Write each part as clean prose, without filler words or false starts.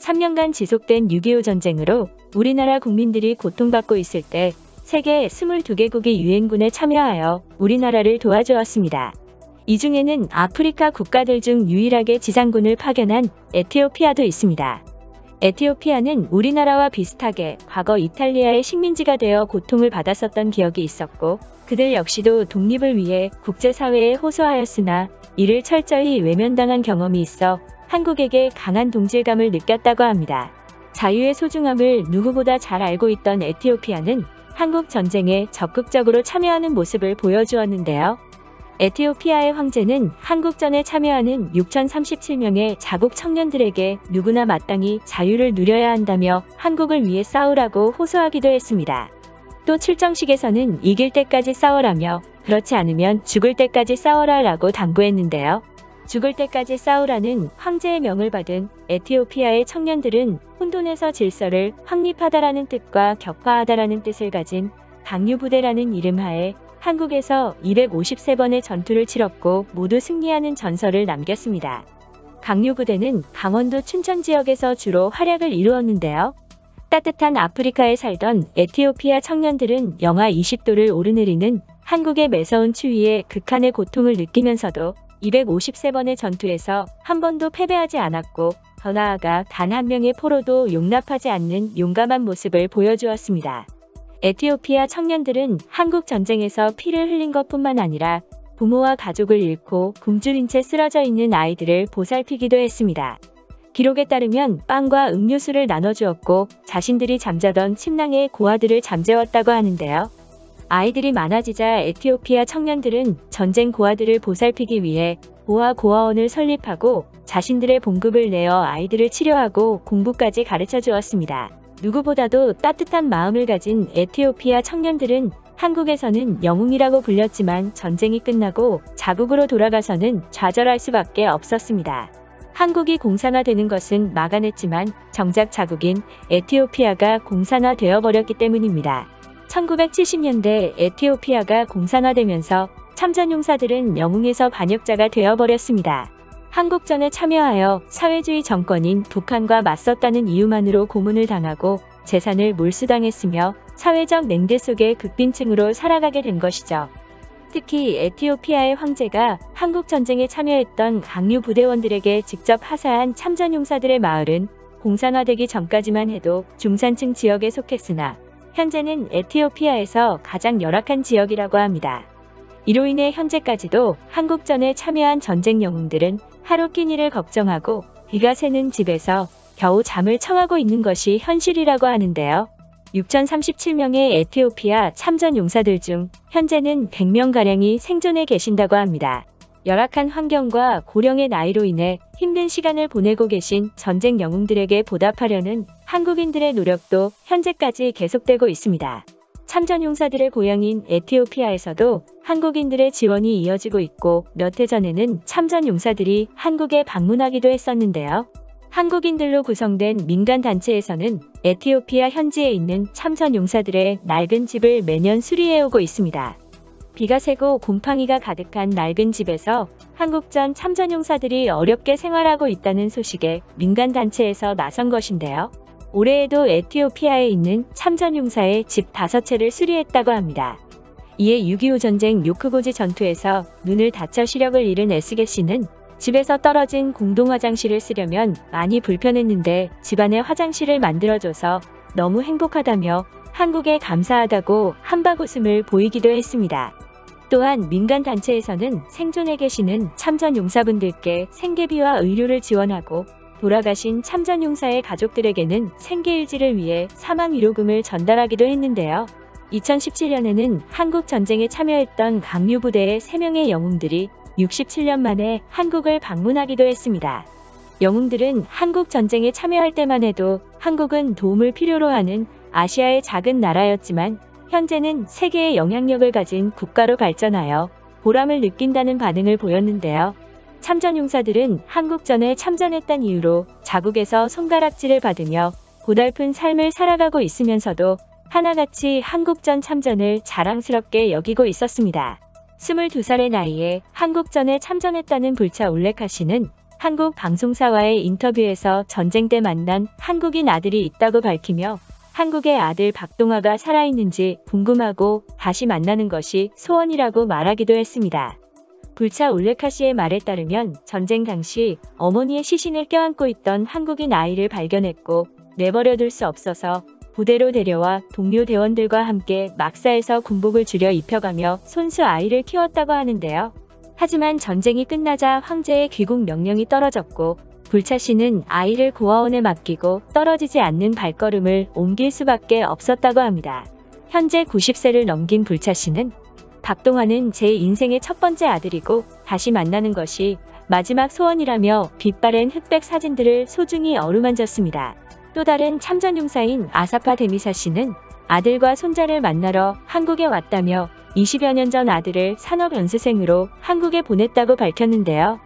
3년간 지속된 6.25 전쟁으로 우리나라 국민들이 고통받고 있을 때 세계 22개국이 유엔군에 참여하여 우리나라를 도와주었습니다. 이 중에는 아프리카 국가들 중 유일하게 지상군을 파견한 에티오피아도 있습니다. 에티오피아는 우리나라와 비슷하게 과거 이탈리아의 식민지가 되어 고통을 받았었던 기억이 있었고 그들 역시도 독립을 위해 국제사회에 호소하였으나 이를 철저히 외면당한 경험이 있어 한국에게 강한 동질감을 느꼈다고 합니다. 자유의 소중함을 누구보다 잘 알고 있던 에티오피아는 한국 전쟁에 적극적으로 참여하는 모습을 보여주었는데요. 에티오피아의 황제는 한국전에 참여하는 6,037명의 자국 청년들에게 누구나 마땅히 자유를 누려야 한다며 한국을 위해 싸우라고 호소하기도 했습니다. 또 출정식에서는 이길 때까지 싸워라며 그렇지 않으면 죽을 때까지 싸워라 라고 당부했는데요. 죽을 때까지 싸우라는 황제의 명을 받은 에티오피아의 청년들은 혼돈에서 질서를 확립하다라는 뜻과 격파하다라는 뜻을 가진 강류부대라는 이름하에 한국에서 253번의 전투를 치렀고 모두 승리하는 전설을 남겼습니다. 강류부대는 강원도 춘천 지역에서 주로 활약을 이루었는데요. 따뜻한 아프리카에 살던 에티오피아 청년들은 영하 20도를 오르내리는 한국의 매서운 추위에 극한의 고통을 느끼면서도 253번의 전투에서 한 번도 패배하지 않았고 더 나아가 단 한 명의 포로도 용납하지 않는 용감한 모습을 보여주었습니다. 에티오피아 청년들은 한국 전쟁에서 피를 흘린 것뿐만 아니라 부모와 가족을 잃고 굶주린 채 쓰러져 있는 아이들을 보살피기도 했습니다. 기록에 따르면 빵과 음료수를 나눠주었고 자신들이 잠자던 침낭에 고아들을 잠재웠다고 하는데요. 아이들이 많아지자 에티오피아 청년들은 전쟁 고아들을 보살피기 위해 보아 고아원을 설립하고 자신들의 봉급을 내어 아이들을 치료하고 공부까지 가르쳐 주었습니다. 누구보다도 따뜻한 마음을 가진 에티오피아 청년들은 한국에서는 영웅이라고 불렸지만 전쟁이 끝나고 자국으로 돌아가서는 좌절할 수밖에 없었습니다. 한국이 공산화되는 것은 막아냈지만 정작 자국인 에티오피아가 공산화되어 버렸기 때문입니다. 1970년대 에티오피아가 공산화되면서 참전용사들은 영웅에서 반역자가 되어버렸습니다. 한국전에 참여하여 사회주의 정권인 북한과 맞섰다는 이유만으로 고문을 당하고 재산을 몰수당했으며 사회적 냉대 속의 극빈층으로 살아가게 된 것이죠. 특히 에티오피아의 황제가 한국전쟁에 참여했던 강류 부대원들에게 직접 하사한 참전용사들의 마을은 공산화되기 전까지만 해도 중산층 지역에 속했으나 현재는 에티오피아에서 가장 열악한 지역이라고 합니다. 이로 인해 현재까지도 한국전에 참여한 전쟁 영웅들은 하루 끼니를 걱정하고 비가 새는 집에서 겨우 잠을 청하고 있는 것이 현실이라고 하는데요. 6,037명의 에티오피아 참전 용사들 중 현재는 100명가량이 생존해 계신다고 합니다. 열악한 환경과 고령의 나이로 인해 힘든 시간을 보내고 계신 전쟁 영웅들에게 보답하려는 한국인들의 노력도 현재까지 계속되고 있습니다. 참전 용사들의 고향인 에티오피아에서도 한국인들의 지원이 이어지고 있고 몇 해 전에는 참전 용사들이 한국에 방문하기도 했었는데요. 한국인들로 구성된 민간단체에서는 에티오피아 현지에 있는 참전 용사들의 낡은 집을 매년 수리해오고 있습니다. 비가 새고 곰팡이가 가득한 낡은 집에서 한국전 참전 용사들이 어렵게 생활하고 있다는 소식에 민간단체에서 나선 것인데요. 올해에도 에티오피아에 있는 참전 용사의 집 5채를 수리했다고 합니다. 이에 6.25 전쟁 요크고지 전투에서 눈을 다쳐 시력을 잃은 에스게 씨는 집에서 떨어진 공동 화장실을 쓰려면 많이 불편했는데 집안에 화장실을 만들어줘서 너무 행복하다며 한국에 감사하다고 한바웃음을 보이기도 했습니다. 또한 민간단체에서는 생존해 계시는 참전용사분들께 생계비와 의료를 지원하고 돌아가신 참전용사의 가족들에게는 생계일지를 위해 사망위로금을 전달하기도 했는데요. 2017년에는 한국전쟁에 참여했던 강류부대의 3명의 영웅들이 67년 만에 한국을 방문하기도 했습니다. 영웅들은 한국전쟁에 참여할 때만 해도 한국은 도움을 필요로 하는 아시아의 작은 나라였지만 현재는 세계의 영향력을 가진 국가로 발전하여 보람을 느낀다는 반응을 보였는데요. 참전용사들은 한국전에 참전했다는 이유로 자국에서 손가락질을 받으며 고달픈 삶을 살아가고 있으면서도 하나같이 한국전 참전을 자랑스럽게 여기고 있었습니다. 22살의 나이에 한국전에 참전했다는 불차 울레카 씨는 한국 방송사와의 인터뷰에서 전쟁 때 만난 한국인 아들이 있다고 밝히며 한국의 아들 박동화가 살아있는지 궁금하고 다시 만나는 것이 소원이라고 말하기도 했습니다. 불차 올레카 씨의 말에 따르면 전쟁 당시 어머니의 시신을 껴안고 있던 한국인 아이를 발견했고 내버려둘 수 없어서 부대로 데려와 동료 대원들과 함께 막사에서 군복을 줄여 입혀가며 손수 아이를 키웠다고 하는데요. 하지만 전쟁이 끝나자 황제의 귀국 명령이 떨어졌고 불차 씨는 아이를 고아원에 맡기고 떨어지지 않는 발걸음을 옮길 수밖에 없었다고 합니다. 현재 90세를 넘긴 불차 씨는 박동화는 제 인생의 첫 번째 아들이고 다시 만나는 것이 마지막 소원이라며 빛바랜 흑백 사진들을 소중히 어루만졌습니다. 또 다른 참전용사인 아사파 데미사 씨는 아들과 손자를 만나러 한국에 왔다며 20여 년 전 아들을 산업연수생으로 한국에 보냈다고 밝혔는데요.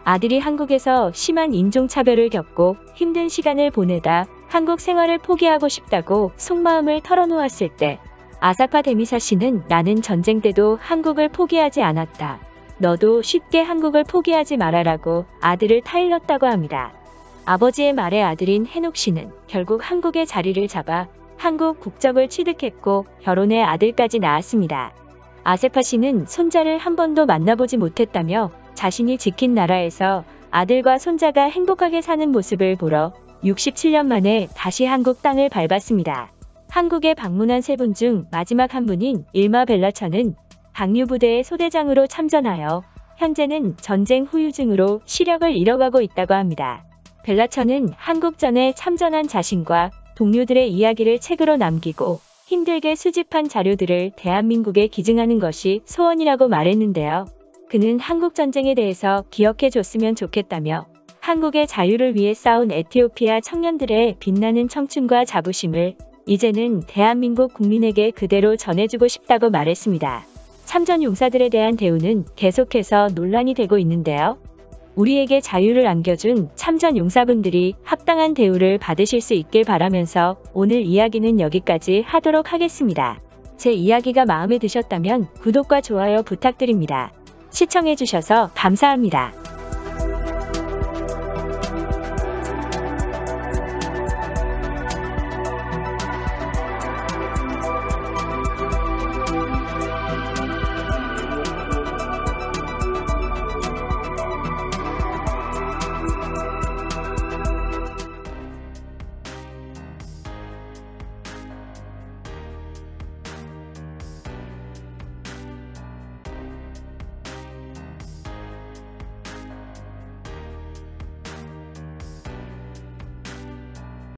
아들이 한국에서 심한 인종차별을 겪고 힘든 시간을 보내다 한국 생활을 포기하고 싶다고 속마음을 털어놓았을 때 아사파 데미사 씨는 나는 전쟁 때도 한국을 포기하지 않았다. 너도 쉽게 한국을 포기하지 말아라고 아들을 타일렀다고 합니다. 아버지의 말에 아들인 해녹 씨는 결국 한국의 자리를 잡아 한국 국적을 취득했고 결혼해 아들까지 낳았습니다. 아세파 씨는 손자를 한 번도 만나보지 못했다며 자신이 지킨 나라에서 아들과 손자가 행복하게 사는 모습을 보러 67년 만에 다시 한국 땅을 밟았습니다. 한국에 방문한 세 분 중 마지막 한 분인 일마 벨라처는 당류부대의 소대장으로 참전하여 현재는 전쟁 후유증으로 시력을 잃어가고 있다고 합니다. 벨라처는 한국전에 참전한 자신과 동료들의 이야기를 책으로 남기고 힘들게 수집한 자료들을 대한민국에 기증하는 것이 소원이라고 말했는데요. 그는 한국전쟁에 대해서 기억해줬으면 좋겠다며 한국의 자유를 위해 싸운 에티오피아 청년들의 빛나는 청춘과 자부심을 이제는 대한민국 국민에게 그대로 전해주고 싶다고 말했습니다. 참전 용사들에 대한 대우는 계속해서 논란이 되고 있는데요. 우리에게 자유를 안겨준 참전 용사분들이 합당한 대우를 받으실 수 있길 바라면서 오늘 이야기는 여기까지 하도록 하겠습니다. 제 이야기가 마음에 드셨다면 구독과 좋아요 부탁드립니다. 시청해주셔서 감사합니다.